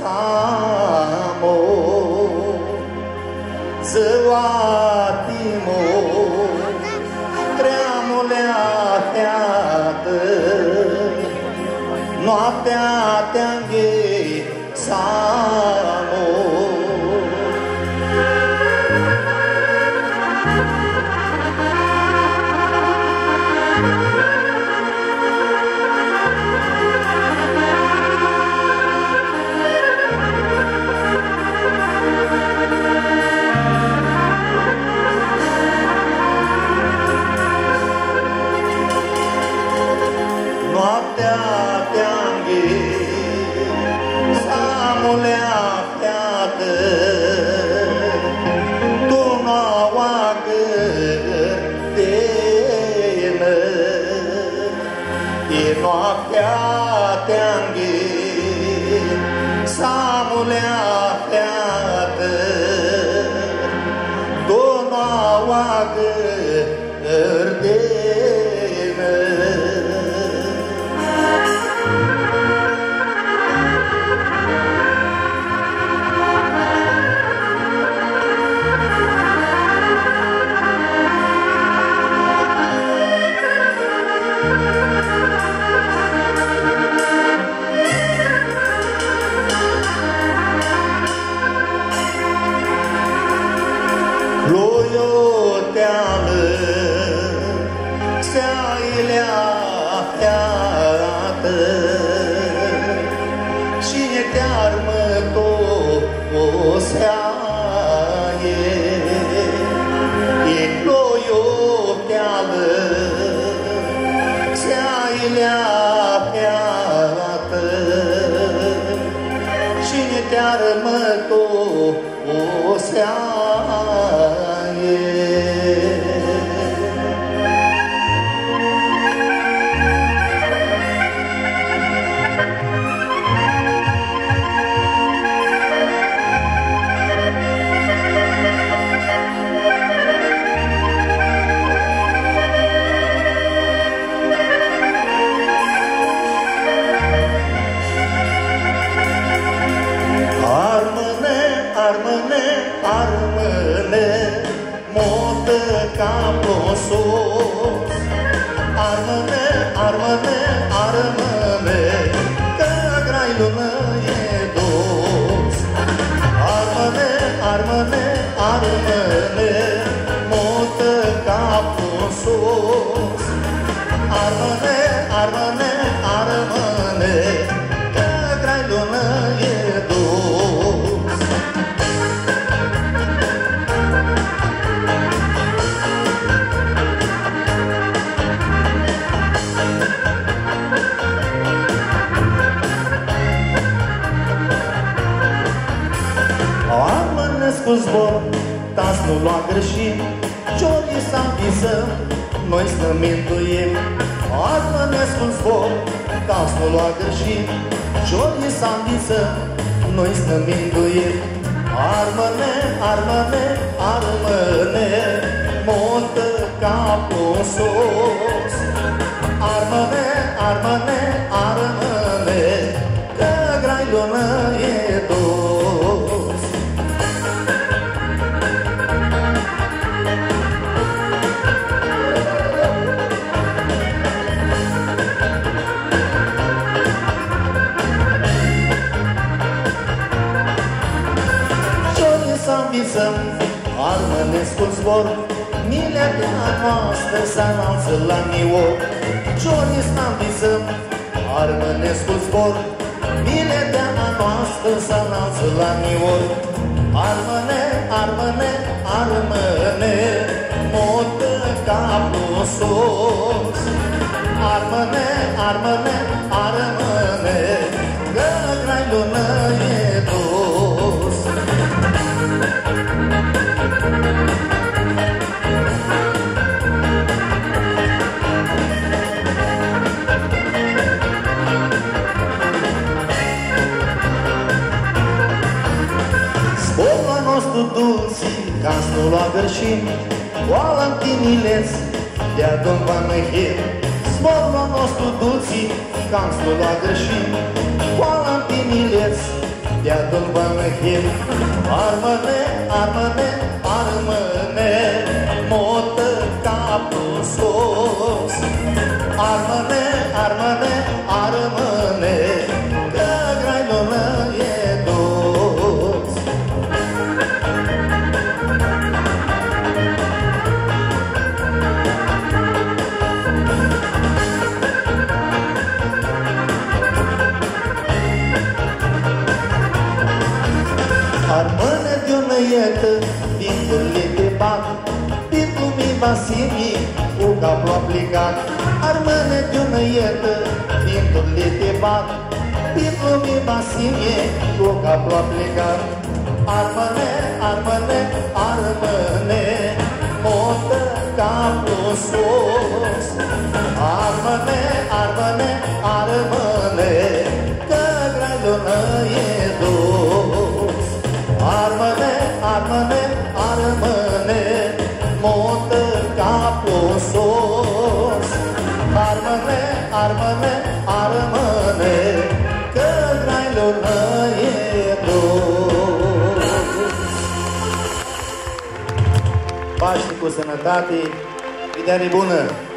samo zăuatimo treamulea teată noaptea te-am samo noaptea te-am ghid, samulea feată, donoaua gărdenă. Cine te-armă toseaie, e ploioteală, seailea peată. Cine te-armă toseaie. Armâne, motă ca prosos. Armâne, armâne, armâne, că grai lună e dos. Armâne, armâne, armâne, motă ca prosos. Armâne, armâne, armâne, că grai lună e dos. Cu zbor, tas nu lua greșit, ciorii s-a visăm, noi să mântuim. Armănesc cu zbor, tas nu lua greșit, ciorii s-a visăm, noi să mântuim. Armăne, armăne, armăne, montă capul sus. Armăne, armăne, armăne, că grai lună e dus. Visăm, armănescul zbor, miletea noastră s-anunță la nior. Ciorii s-am visăm, armănescul zbor, miletea noastră s-anunță la nior. Armăne, armăne, armăne, motă capul sus. Armăne, armăne, armăne, că grai lună e dus. Zborul nostru dulci, casnul la gărșim, oala-n tinileț, de-a dăm-va măhir. Zborul nostru dulci, casnul la gărșim, oala-n tinileț, de-atul bănăchit. Armăne, armăne, armăne, motă capul sus. Armăne, armăne, armăne, că grailul e dus. Armăne de-o năietă, vindurile de bat, pentru mi Vasili, cu capul aplicat. Armăne de-o năietă, vindurile de bat, pentru mi Vasili, cu capul aplicat. Armăne, armăne, armăne, motă capul sus. Armăne, armăne, armăne, că grailul e dus. Armăne, armăne, armăne, motă capul sus. Armăne, armăne, armăne, că grailul e dus. Paște cu sănătate, idee bună!